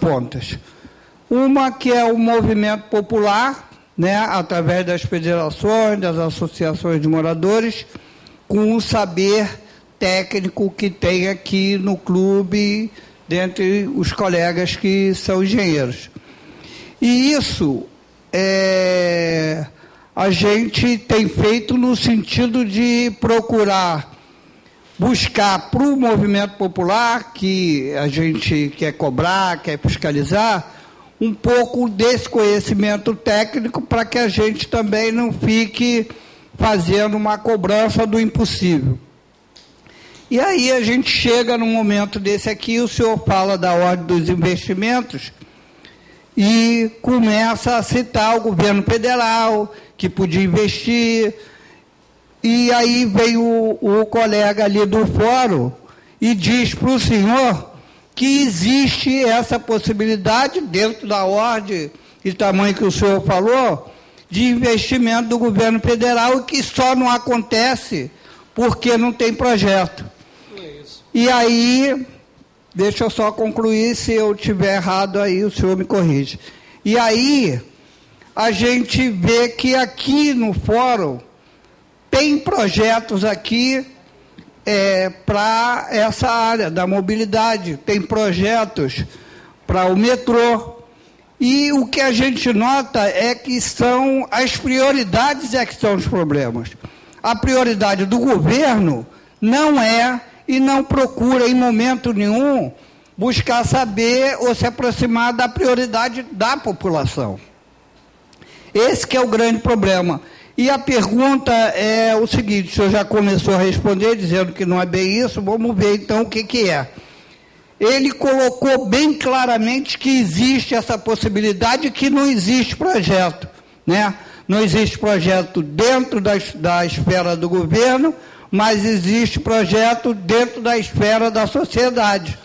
pontas. Uma que é o movimento popular, né, através das federações, das associações de moradores, com o saber técnico que tem aqui no clube, dentre os colegas que são engenheiros. E isso a gente tem feito no sentido de procurar buscar para o movimento popular, que a gente quer cobrar, quer fiscalizar, um pouco desse conhecimento técnico para que a gente também não fique fazendo uma cobrança do impossível. E aí a gente chega num momento desse aqui, o senhor fala da ordem dos investimentos e começa a citar o governo federal, que podia investir, e aí vem o colega ali do fórum e diz para o senhor que existe essa possibilidade, dentro da ordem e tamanho que o senhor falou, de investimento do governo federal, e que só não acontece porque não tem projeto. E aí, deixa eu só concluir, se eu estiver errado aí o senhor me corrige. E aí, a gente vê que aqui no fórum tem projetos aqui para essa área da mobilidade, tem projetos para o metrô, e o que a gente nota é que são as prioridades que são os problemas. A prioridade do governo não é e não procura em momento nenhum buscar saber ou se aproximar da prioridade da população. Esse que é o grande problema. E a pergunta é o seguinte, o senhor já começou a responder dizendo que não é bem isso, vamos ver então o que é. Ele colocou bem claramente que existe essa possibilidade, que não existe projeto, né? Não existe projeto dentro da esfera do governo, mas existe projeto dentro da esfera da sociedade.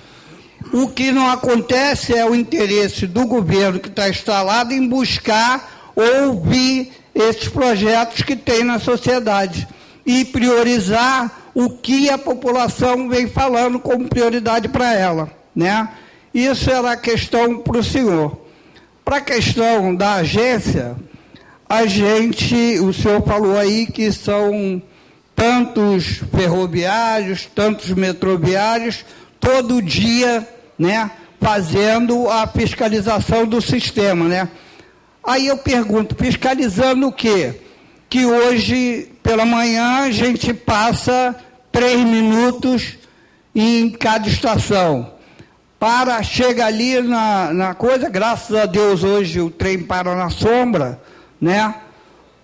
O que não acontece é o interesse do governo que está instalado em buscar ouvir esses projetos que tem na sociedade e priorizar o que a população vem falando como prioridade para ela, né? Isso era a questão para o senhor. Para a questão da agência, o senhor falou aí que são tantos ferroviários, tantos metroviários, todo dia, né, fazendo a fiscalização do sistema, né? Aí eu pergunto, fiscalizando o quê? Que hoje, pela manhã, a gente passa 3 minutos em cada estação. Chega ali na coisa, graças a Deus hoje o trem para na sombra, né?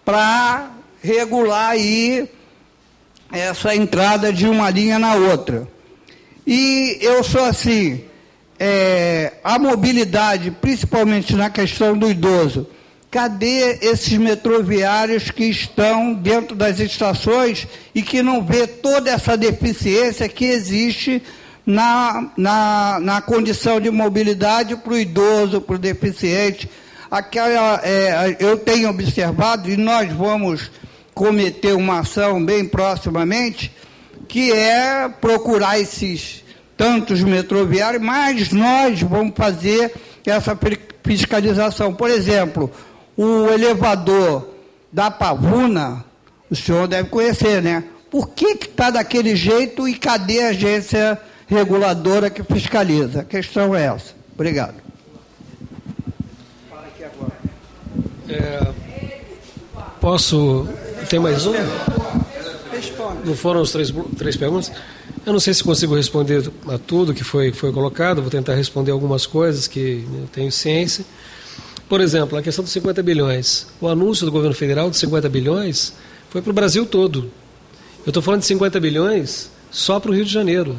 Para regular aí essa entrada de uma linha na outra. E eu sou assim, a mobilidade, principalmente na questão do idoso, cadê esses metroviários que estão dentro das estações e que não vê toda essa deficiência que existe na condição de mobilidade para o idoso, para o deficiente? Eu tenho observado, e nós vamos cometer uma ação bem proximamente, que é procurar esses tantos metroviários, mas nós vamos fazer essa fiscalização. Por exemplo, o elevador da Pavuna, o senhor deve conhecer, né? Por que está daquele jeito e cadê a agência reguladora que fiscaliza? A questão é essa. Obrigado. Fala aqui agora. Posso... Tem mais um? Responde. Não foram as três perguntas? Eu não sei se consigo responder a tudo que foi colocado, vou tentar responder algumas coisas que eu tenho ciência. Por exemplo, a questão dos 50 bilhões. O anúncio do governo federal de 50 bilhões foi para o Brasil todo. Eu estou falando de 50 bilhões só para o Rio de Janeiro.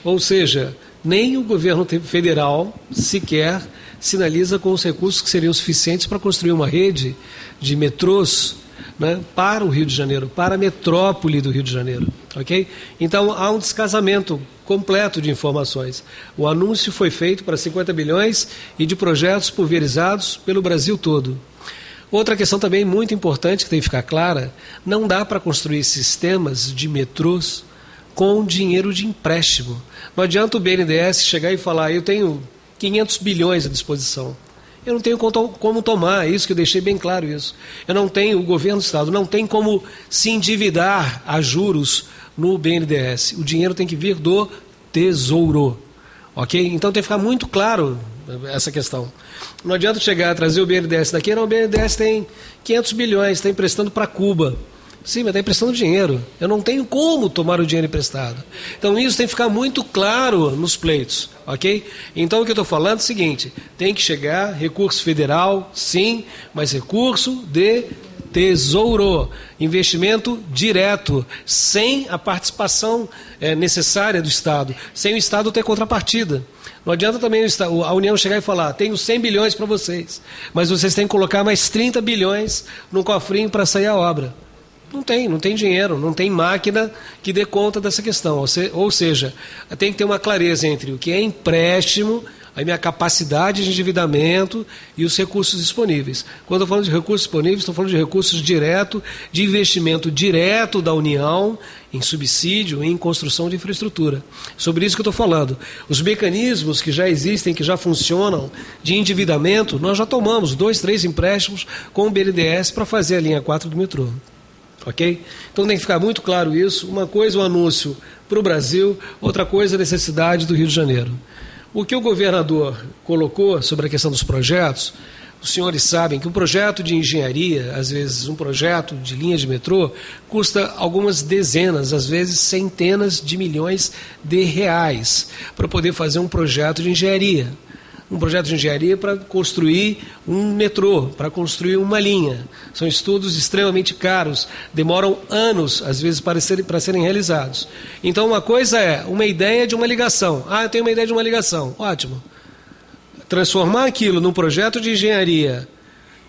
Ou seja, nem o governo federal sequer sinaliza com os recursos que seriam suficientes para construir uma rede de metrôs, né, para o Rio de Janeiro, para a metrópole do Rio de Janeiro. Okay? Então, há um descasamento completo de informações. O anúncio foi feito para 50 bilhões e de projetos pulverizados pelo Brasil todo. Outra questão também muito importante que tem que ficar clara, não dá para construir sistemas de metrôs com dinheiro de empréstimo. Não adianta o BNDES chegar e falar, eu tenho 500 bilhões à disposição. Eu não tenho como tomar, isso que eu deixei bem claro isso. Eu não tenho, o governo do Estado não tem como se endividar a juros no BNDES. O dinheiro tem que vir do Tesouro. Ok? Então tem que ficar muito claro essa questão. Não adianta chegar a trazer o BNDES daqui, não, o BNDES tem 500 bilhões, está emprestando para Cuba. Sim, mas está emprestando dinheiro. Eu não tenho como tomar o dinheiro emprestado. Então isso tem que ficar muito claro nos pleitos, ok? Então o que eu estou falando é o seguinte, tem que chegar recurso federal, sim, mas recurso de Tesouro, investimento direto, sem a participação necessária do Estado, sem o Estado ter contrapartida. Não adianta também a União chegar e falar, tenho 100 bilhões para vocês, mas vocês têm que colocar mais 30 bilhões no cofrinho para sair a obra. Não tem dinheiro, não tem máquina que dê conta dessa questão. Ou seja, tem que ter uma clareza entre o que é empréstimo, a minha capacidade de endividamento e os recursos disponíveis. Quando eu falo de recursos disponíveis, estou falando de recursos direto, de investimento direto da União em subsídio, em construção de infraestrutura. Sobre isso que eu estou falando. Os mecanismos que já existem, que já funcionam, de endividamento, nós já tomamos 2, 3 empréstimos com o BNDES para fazer a linha 4 do metrô. Ok? Então tem que ficar muito claro isso. Uma coisa é o anúncio para o Brasil, outra coisa é a necessidade do Rio de Janeiro. O que o governador colocou sobre a questão dos projetos, os senhores sabem que um projeto de engenharia, às vezes um projeto de linha de metrô, custa algumas dezenas, às vezes centenas de milhões de reais para poder fazer um projeto de engenharia. Um projeto de engenharia para construir um metrô, para construir uma linha. São estudos extremamente caros, demoram anos, às vezes, para serem realizados. Então, uma coisa é uma ideia de uma ligação. Ah, eu tenho uma ideia de uma ligação. Ótimo. Transformar aquilo num projeto de engenharia,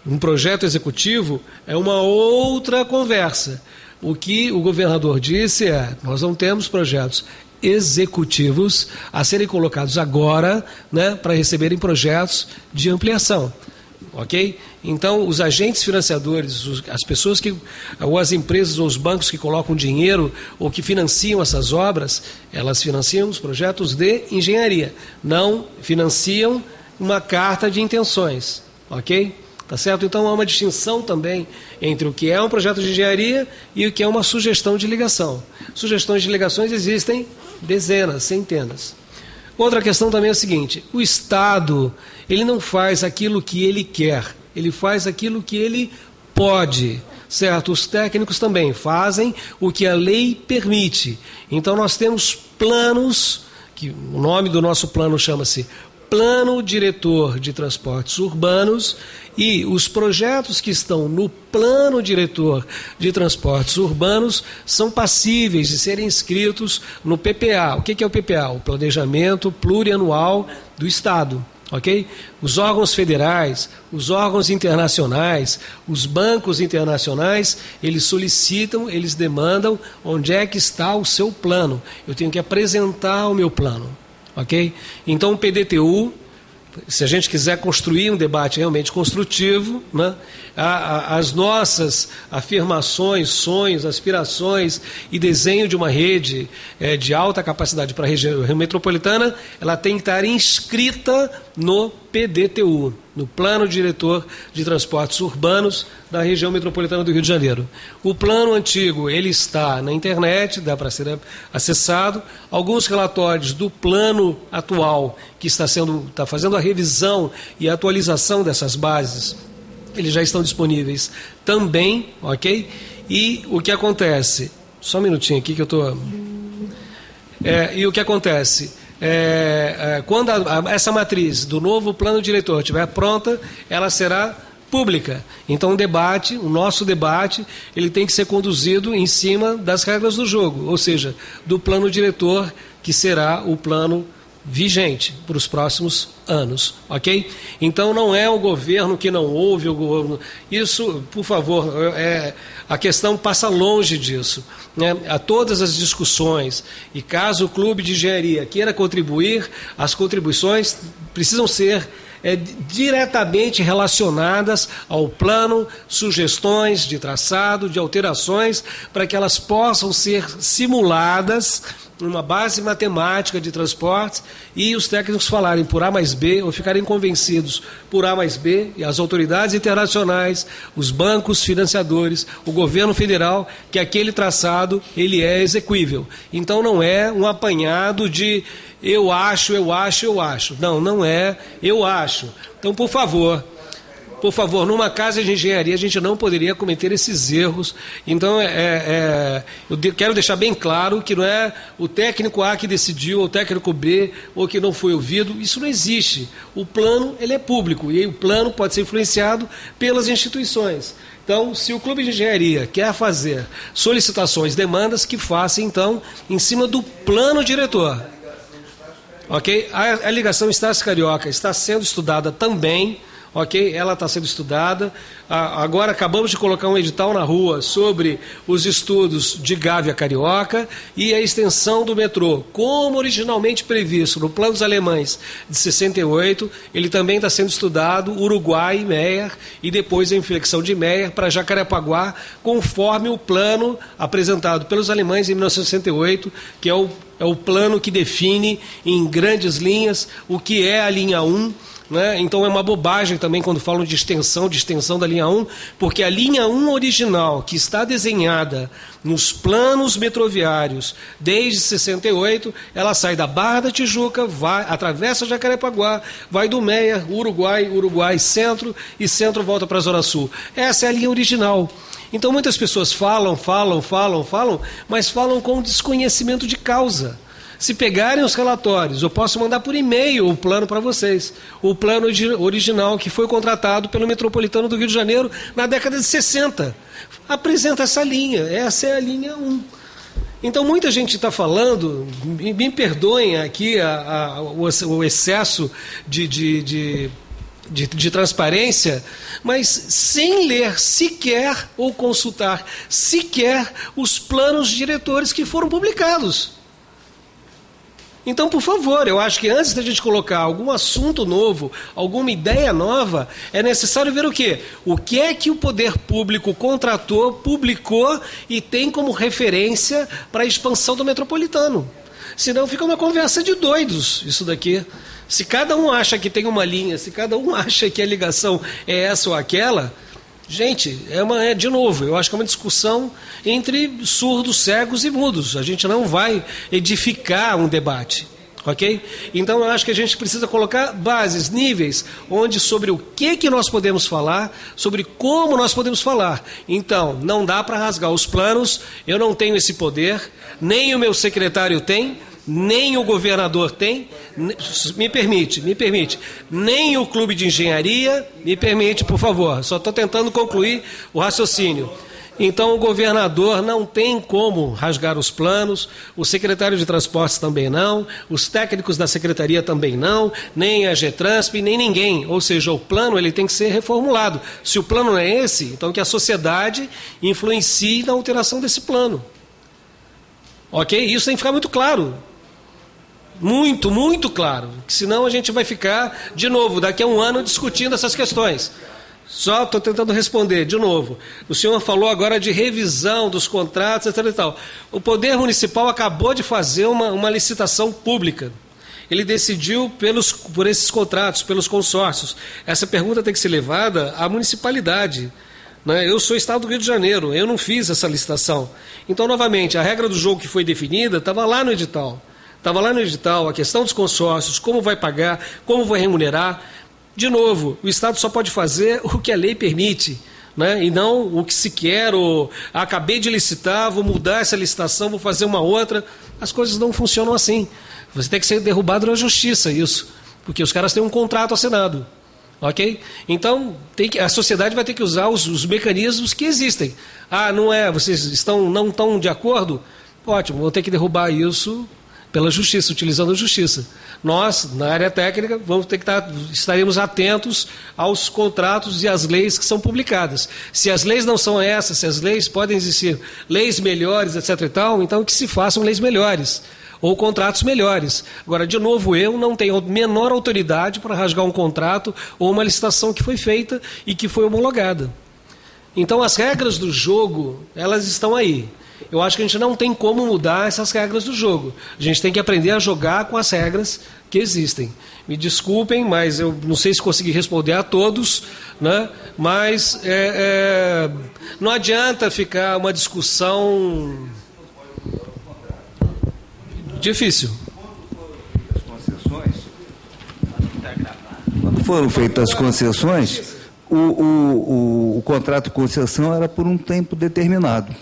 um projeto executivo, é uma outra conversa. O que o governador disse é, nós não temos projetos executivos a serem colocados agora, né, para receberem projetos de ampliação, ok? Então, os agentes financiadores, as pessoas ou as empresas ou os bancos que colocam dinheiro ou que financiam essas obras, elas financiam os projetos de engenharia, não financiam uma carta de intenções, ok? Tá certo? Então há uma distinção também entre o que é um projeto de engenharia e o que é uma sugestão de ligação. Sugestões de ligações existem dezenas, centenas. Outra questão também é a seguinte, o Estado, ele não faz aquilo que ele quer, ele faz aquilo que ele pode, certo? Os técnicos também fazem o que a lei permite. Então nós temos planos, que o nome do nosso plano chama-se Plano Diretor de Transportes Urbanos, e os projetos que estão no Plano Diretor de Transportes Urbanos são passíveis de serem inscritos no PPA. O que é o PPA? O Planejamento Plurianual do Estado. Ok? Os órgãos federais, os órgãos internacionais, os bancos internacionais, eles solicitam, eles demandam onde é que está o seu plano. Eu tenho que apresentar o meu plano. Ok? Então o PDTU, se a gente quiser construir um debate realmente construtivo, né, as nossas afirmações, sonhos, aspirações e desenho de uma rede de alta capacidade para a região metropolitana, ela tem que estar inscrita no PDTU, no Plano Diretor de Transportes Urbanos da região metropolitana do Rio de Janeiro. O plano antigo, ele está na internet, dá para ser acessado. Alguns relatórios do plano atual, que está fazendo a revisão e a atualização dessas bases, eles já estão disponíveis também, ok? E o que acontece? Só um minutinho aqui que eu estou... E o que acontece? Quando essa matriz do novo plano diretor estiver pronta, ela será pública. Então o nosso debate, ele tem que ser conduzido em cima das regras do jogo, ou seja, do plano diretor, que será o plano vigente para os próximos anos, ok? Então não é o governo que não ouve o governo. Isso, por favor, a questão passa longe disso, né? A todas as discussões, e caso o clube de engenharia queira contribuir, as contribuições precisam ser diretamente relacionadas ao plano, sugestões de traçado, de alterações, para que elas possam ser simuladas uma base matemática de transportes e os técnicos falarem por A mais B ou ficarem convencidos por A mais B, e as autoridades internacionais, os bancos financiadores, o governo federal, que aquele traçado ele é exequível. Então não é um apanhado de eu acho. Não, não é eu acho. Então, por favor, numa casa de engenharia a gente não poderia cometer esses erros. Então, eu quero deixar bem claro que não é o técnico A que decidiu, ou o técnico B, ou que não foi ouvido. Isso não existe. O plano ele é público e o plano pode ser influenciado pelas instituições. Então, se o clube de engenharia quer fazer solicitações, demandas, que faça, então, em cima do plano diretor. Ok? A ligação Estácio Carioca está sendo estudada também. Ok? Ela está sendo estudada. Agora acabamos de colocar um edital na rua sobre os estudos de Gávea Carioca e a extensão do metrô. Como originalmente previsto no plano dos alemães de 68, ele também está sendo estudado, Uruguai e Meyer, e depois a inflexão de Meyer para Jacarepaguá, conforme o plano apresentado pelos alemães em 1968, que é o plano que define em grandes linhas o que é a linha 1. Né? Então é uma bobagem também quando falam de extensão da linha 1, porque a linha 1 original, que está desenhada nos planos metroviários desde 68, ela sai da Barra da Tijuca, atravessa Jacarepaguá, vai do Meyer, Uruguai, Centro, e Centro volta para a Zona Sul. Essa é a linha original. Então muitas pessoas falam, mas falam com desconhecimento de causa. Se pegarem os relatórios, eu posso mandar por e-mail o plano para vocês. O plano original que foi contratado pelo Metropolitano do Rio de Janeiro na década de 60. Apresenta essa linha, essa é a linha 1. Então muita gente está falando, me perdoem aqui o excesso de transparência, mas sem ler sequer ou consultar sequer os planos diretores que foram publicados. Então, por favor, eu acho que antes da gente colocar algum assunto novo, alguma ideia nova, é necessário ver o quê? O que é que o poder público contratou, publicou e tem como referência para a expansão do metropolitano. Senão fica uma conversa de doidos isso daqui. Se cada um acha que tem uma linha, se cada um acha que a ligação é essa ou aquela, gente, de novo, eu acho que é uma discussão entre surdos, cegos e mudos. A gente não vai edificar um debate, ok? Então eu acho que a gente precisa colocar bases, níveis, onde sobre o que nós podemos falar, sobre como nós podemos falar. Então, não dá para rasgar os planos, eu não tenho esse poder, nem o meu secretário tem, nem o governador tem, me permite, nem o clube de engenharia, me permite, por favor, só estou tentando concluir o raciocínio. Então o governador não tem como rasgar os planos, o secretário de transportes também não, os técnicos da secretaria também não, nem a Getransp, nem ninguém. Ou seja, o plano ele tem que ser reformulado. Se o plano não é esse, então que a sociedade influencie na alteração desse plano. Ok? Isso tem que ficar muito claro. Muito, muito claro. Senão a gente vai ficar, de novo, daqui a um ano discutindo essas questões. Só estou tentando responder, de novo. O senhor falou agora de revisão dos contratos, etc. e tal. O Poder Municipal acabou de fazer uma licitação pública. Ele decidiu por esses contratos, pelos consórcios. Essa pergunta tem que ser levada à municipalidade. Né? Eu sou Estado do Rio de Janeiro, eu não fiz essa licitação. Então, novamente, a regra do jogo que foi definida estava lá no edital. Estava lá no edital a questão dos consórcios, como vai pagar, como vai remunerar. De novo, o Estado só pode fazer o que a lei permite, né? E não o que se quer, ou acabei de licitar, vou mudar essa licitação, vou fazer uma outra. As coisas não funcionam assim. Você tem que ser derrubado na justiça, isso, porque os caras têm um contrato assinado. Ok? Então, a sociedade vai ter que usar os mecanismos que existem. Não é? Vocês não estão de acordo? Ótimo, vou ter que derrubar isso pela justiça, utilizando a justiça. Nós, na área técnica, vamos ter que estaremos atentos aos contratos e às leis que são publicadas. Se as leis não são essas, se as leis podem existir leis melhores, etc. e tal, então que se façam leis melhores ou contratos melhores. Agora, de novo, eu não tenho a menor autoridade para rasgar um contrato ou uma licitação que foi feita e que foi homologada. Então, as regras do jogo, elas estão aí. eu acho que a gente não tem como mudar essas regras do jogo. A gente tem que aprender a jogar com as regras que existem. Me desculpem, mas eu não sei se consegui responder a todos, né? Mas não adianta ficar uma discussão difícil. Quando foram feitas as concessões, o contrato de concessão era por um tempo determinado,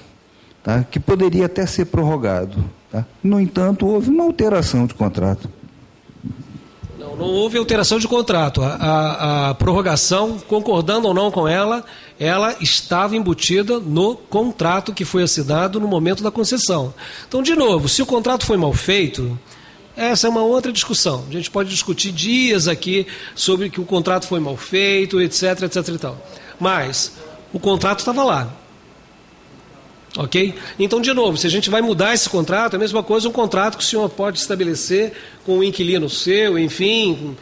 tá? Que poderia até ser prorrogado. Tá? No entanto, houve uma alteração de contrato. Não houve alteração de contrato. A prorrogação, concordando ou não com ela estava embutida no contrato que foi assinado no momento da concessão. Então, de novo, se o contrato foi mal feito, essa é uma outra discussão. A gente pode discutir dias aqui sobre que o contrato foi mal feito, etc, etc e tal. Mas o contrato estava lá. Ok? Então, de novo, se a gente vai mudar esse contrato, é a mesma coisa um contrato que o senhor pode estabelecer com um inquilino seu, enfim,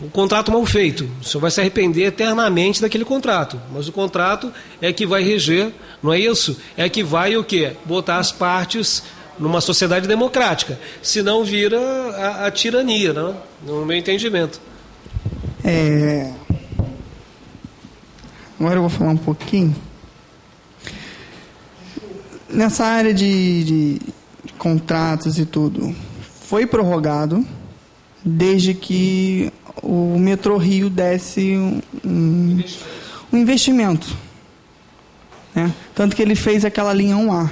um contrato mal feito. O senhor vai se arrepender eternamente daquele contrato. Mas o contrato é que vai reger, não é isso? É que vai o quê? Botar as partes numa sociedade democrática. Senão vira a tirania, né? No meu entendimento. Agora eu vou falar um pouquinho. Nessa área de contratos e tudo, foi prorrogado desde que o Metrô Rio desse um investimento. Né? Tanto que ele fez aquela linha 1A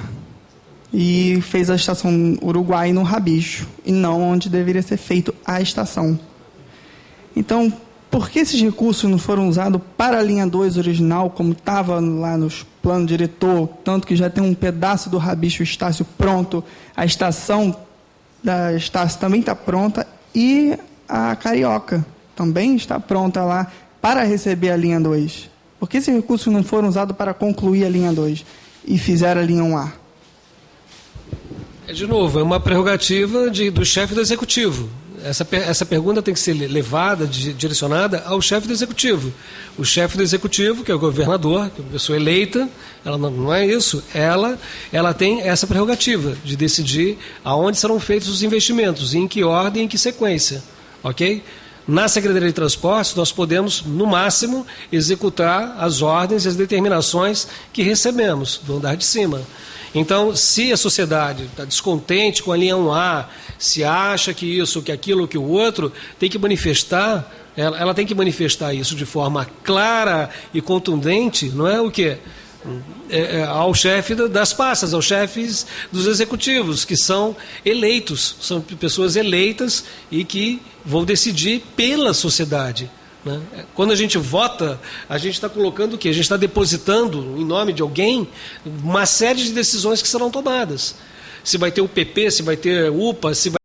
e fez a estação Uruguai no Rabicho, e não onde deveria ser feito a estação. Então, por que esses recursos não foram usados para a linha 2 original, como estava lá nos planos diretor, tanto que já tem um pedaço do Rabicho Estácio pronto, a estação da Estácio também está pronta, e a Carioca também está pronta lá para receber a linha 2? Por que esses recursos não foram usados para concluir a linha 2 e fizeram a linha 1A? De novo, é uma prerrogativa do chefe do executivo. Essa pergunta tem que ser levada, direcionada ao chefe do executivo. O chefe do executivo, que é o governador, que é uma pessoa eleita, ela não é isso, ela tem essa prerrogativa de decidir aonde serão feitos os investimentos, em que ordem, em que sequência. Ok? Na Secretaria de Transportes, nós podemos, no máximo, executar as ordens e as determinações que recebemos do andar de cima. Então, se a sociedade está descontente com a linha 1A, se acha que isso, que aquilo, que o outro, tem que manifestar, ela tem que manifestar isso de forma clara e contundente, não é o quê? Ao chefe das pastas, aos chefes dos executivos, que são eleitos, são pessoas eleitas e que vão decidir pela sociedade. Né? Quando a gente vota, a gente está colocando o quê? A gente está depositando em nome de alguém uma série de decisões que serão tomadas. Se vai ter UPP, se vai ter UPA, se vai